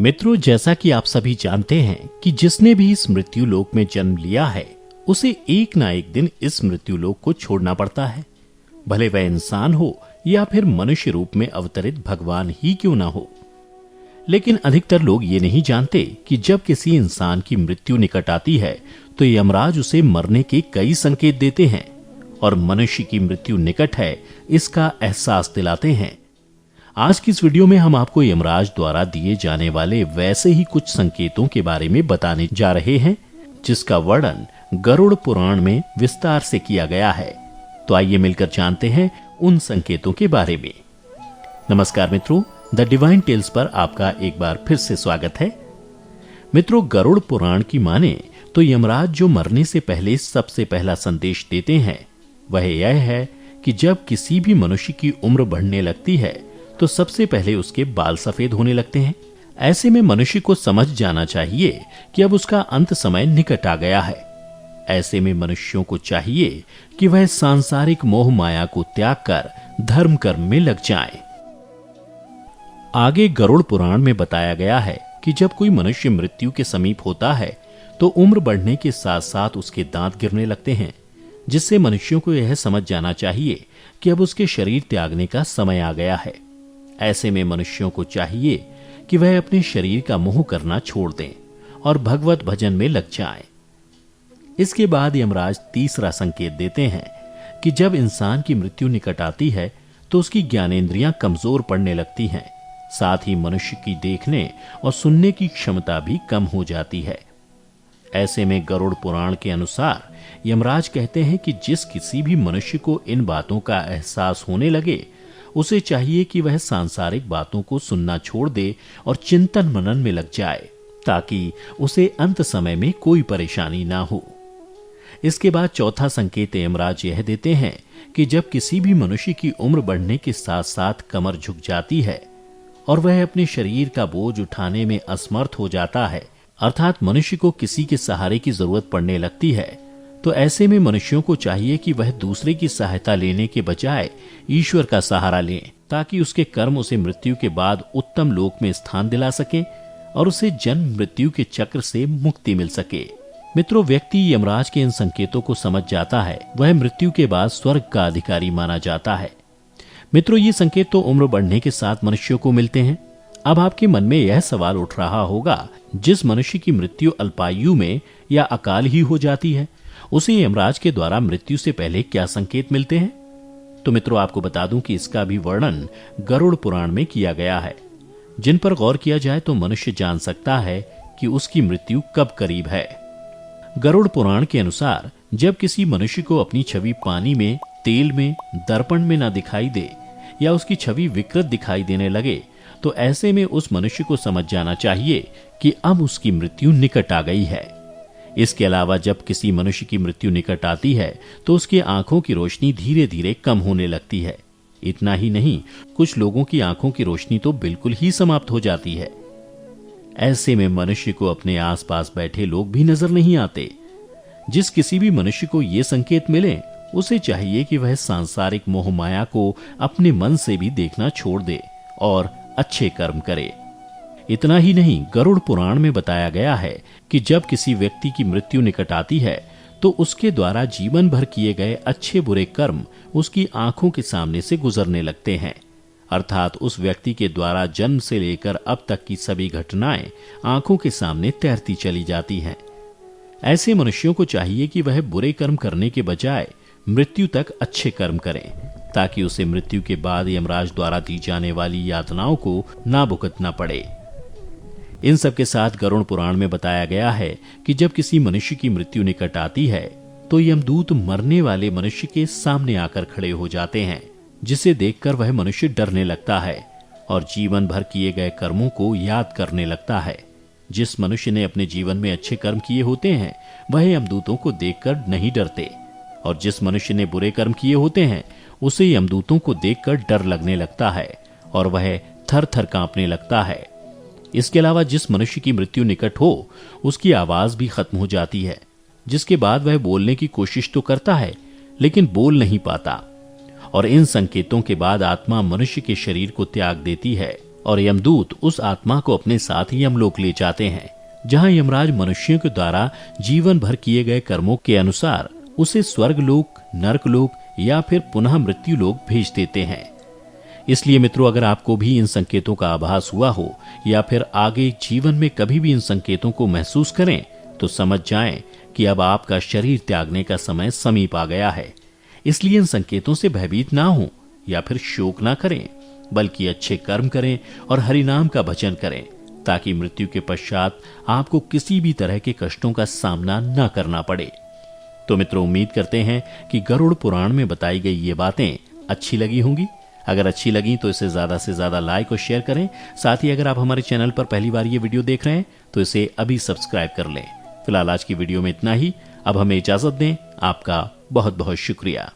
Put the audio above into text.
मित्रों, जैसा कि आप सभी जानते हैं कि जिसने भी इस मृत्यु लोक में जन्म लिया है उसे एक ना एक दिन इस मृत्यु लोक को छोड़ना पड़ता है। भले वह इंसान हो या फिर मनुष्य रूप में अवतरित भगवान ही क्यों ना हो। लेकिन अधिकतर लोग ये नहीं जानते कि जब किसी इंसान की मृत्यु निकट आती है तो यमराज उसे मरने के कई संकेत देते हैं और मनुष्य की मृत्यु निकट है इसका एहसास दिलाते हैं। आज की इस वीडियो में हम आपको यमराज द्वारा दिए जाने वाले वैसे ही कुछ संकेतों के बारे में बताने जा रहे हैं जिसका वर्णन गरुड़ पुराण में विस्तार से किया गया है। तो आइए मिलकर जानते हैं उन संकेतों के बारे में। नमस्कार मित्रों, द डिवाइन टेल्स पर आपका एक बार फिर से स्वागत है। मित्रों, गरुड़ पुराण की माने तो यमराज जो मरने से पहले सबसे पहला संदेश देते हैं वह यह है कि जब किसी भी मनुष्य की उम्र बढ़ने लगती है तो सबसे पहले उसके बाल सफेद होने लगते हैं। ऐसे में मनुष्य को समझ जाना चाहिए कि अब उसका अंत समय निकट आ गया है। ऐसे में मनुष्यों को चाहिए कि वह सांसारिक मोह माया को त्याग कर धर्म कर्म में लग जाएं। आगे गरुड़ पुराण में बताया गया है कि जब कोई मनुष्य मृत्यु के समीप होता है तो उम्र बढ़ने के साथ साथ उसके दांत गिरने लगते हैं, जिससे मनुष्यों को यह समझ जाना चाहिए कि अब उसके शरीर त्यागने का समय आ गया है। ऐसे में मनुष्यों को चाहिए कि वह अपने शरीर का मोह करना छोड़ दें और भगवत भजन में लग जाएं। इसके बाद यमराज तीसरा संकेत देते हैं कि जब इंसान की मृत्यु निकट आती है तो उसकी ज्ञानेंद्रियां कमजोर पड़ने लगती हैं, साथ ही मनुष्य की देखने और सुनने की क्षमता भी कम हो जाती है। ऐसे में गरुड़ पुराण के अनुसार यमराज कहते हैं कि जिस किसी भी मनुष्य को इन बातों का एहसास होने लगे उसे चाहिए कि वह सांसारिक बातों को सुनना छोड़ दे और चिंतन मनन में लग जाए ताकि उसे अंत समय में कोई परेशानी ना हो। इसके बाद चौथा संकेत यमराज यह देते हैं कि जब किसी भी मनुष्य की उम्र बढ़ने के साथ साथ कमर झुक जाती है और वह अपने शरीर का बोझ उठाने में असमर्थ हो जाता है, अर्थात मनुष्य को किसी के सहारे की जरूरत पड़ने लगती है, तो ऐसे में मनुष्यों को चाहिए कि वह दूसरे की सहायता लेने के बजाय ईश्वर का सहारा लें ताकि उसके कर्म उसे मृत्यु के बाद उत्तम लोक में स्थान दिला सके और उसे जन्म मृत्यु के चक्र से मुक्ति मिल सके। मित्रों, व्यक्ति यमराज के इन संकेतों को समझ जाता है वह मृत्यु के बाद स्वर्ग का अधिकारी माना जाता है। मित्रों, ये संकेत तो उम्र बढ़ने के साथ मनुष्यों को मिलते हैं। अब आपके मन में यह सवाल उठ रहा होगा, जिस मनुष्य की मृत्यु अल्पायु में या अकाल ही हो जाती है उसे यमराज के द्वारा मृत्यु से पहले क्या संकेत मिलते हैं? तो मित्रों, आपको बता दूं कि इसका भी वर्णन गरुड़ पुराण में किया गया है, जिन पर गौर किया जाए तो मनुष्य जान सकता है कि उसकी मृत्यु कब करीब है। गरुड़ पुराण के अनुसार जब किसी मनुष्य को अपनी छवि पानी में, तेल में, दर्पण में न दिखाई दे या उसकी छवि विकृत दिखाई देने लगे तो ऐसे में उस मनुष्य को समझ जाना चाहिए कि अब उसकी मृत्यु निकट आ गई है। इसके अलावा जब किसी मनुष्य की मृत्यु निकट आती है तो उसकी आंखों की रोशनी धीरे धीरे कम होने लगती है। इतना ही नहीं, कुछ लोगों की आंखों की रोशनी तो बिल्कुल ही समाप्त हो जाती है। ऐसे में मनुष्य को अपने आसपास बैठे लोग भी नजर नहीं आते। जिस किसी भी मनुष्य को ये संकेत मिले उसे चाहिए कि वह सांसारिक मोह माया को अपने मन से भी देखना छोड़ दे और अच्छे कर्म करे। इतना ही नहीं, गरुड़ पुराण में बताया गया है कि जब किसी व्यक्ति की मृत्यु निकट आती है तो उसके द्वारा जीवन भर किए गए अच्छे बुरे कर्म उसकी आंखों के सामने से गुजरने लगते हैं, अर्थात उस व्यक्ति के द्वारा जन्म से लेकर अब तक की सभी घटनाएं आंखों के सामने तैरती चली जाती हैं। ऐसे मनुष्यों को चाहिए कि वह बुरे कर्म करने के बजाय मृत्यु तक अच्छे कर्म करें ताकि उसे मृत्यु के बाद यमराज द्वारा दी जाने वाली यातनाओं को ना भुगतना पड़े। इन सब के साथ गरुड़ पुराण में बताया गया है कि जब किसी मनुष्य की मृत्यु निकट आती है तो यमदूत मरने वाले मनुष्य के सामने आकर खड़े हो जाते हैं, जिसे देखकर वह मनुष्य डरने लगता है और जीवन भर किए गए कर्मों को याद करने लगता है। जिस मनुष्य ने अपने जीवन में अच्छे कर्म किए होते हैं वह यमदूतों को देखकर नहीं डरते, और जिस मनुष्य ने बुरे कर्म किए होते हैं उसे यमदूतों को देखकर डर लगने लगता है और वह थर थर कांपने लगता है। इसके अलावा जिस मनुष्य की मृत्यु निकट हो उसकी आवाज भी खत्म हो जाती है, जिसके बाद वह बोलने की कोशिश तो करता है लेकिन बोल नहीं पाता। और इन संकेतों के बाद आत्मा मनुष्य के शरीर को त्याग देती है और यमदूत उस आत्मा को अपने साथ यमलोक ले जाते हैं, जहां यमराज मनुष्यों के द्वारा जीवन भर किए गए कर्मों के अनुसार उसे स्वर्गलोक, नरकलोक या फिर पुनः मृत्यु लोक भेज देते हैं। इसलिए मित्रों, अगर आपको भी इन संकेतों का आभास हुआ हो या फिर आगे जीवन में कभी भी इन संकेतों को महसूस करें, तो समझ जाएं कि अब आपका शरीर त्यागने का समय समीप आ गया है। इसलिए इन संकेतों से भयभीत ना हो या फिर शोक ना करें, बल्कि अच्छे कर्म करें और हरिनाम का भजन करें, ताकि मृत्यु के पश्चात आपको किसी भी तरह के कष्टों का सामना न करना पड़े। तो मित्रों, उम्मीद करते हैं कि गरुड़ पुराण में बताई गई ये बातें अच्छी लगी होंगी। अगर अच्छी लगी तो इसे ज्यादा से ज्यादा लाइक और शेयर करें। साथ ही अगर आप हमारे चैनल पर पहली बार ये वीडियो देख रहे हैं तो इसे अभी सब्सक्राइब कर लें। फिलहाल आज की वीडियो में इतना ही। अब हमें इजाजत दें। आपका बहुत बहुत शुक्रिया।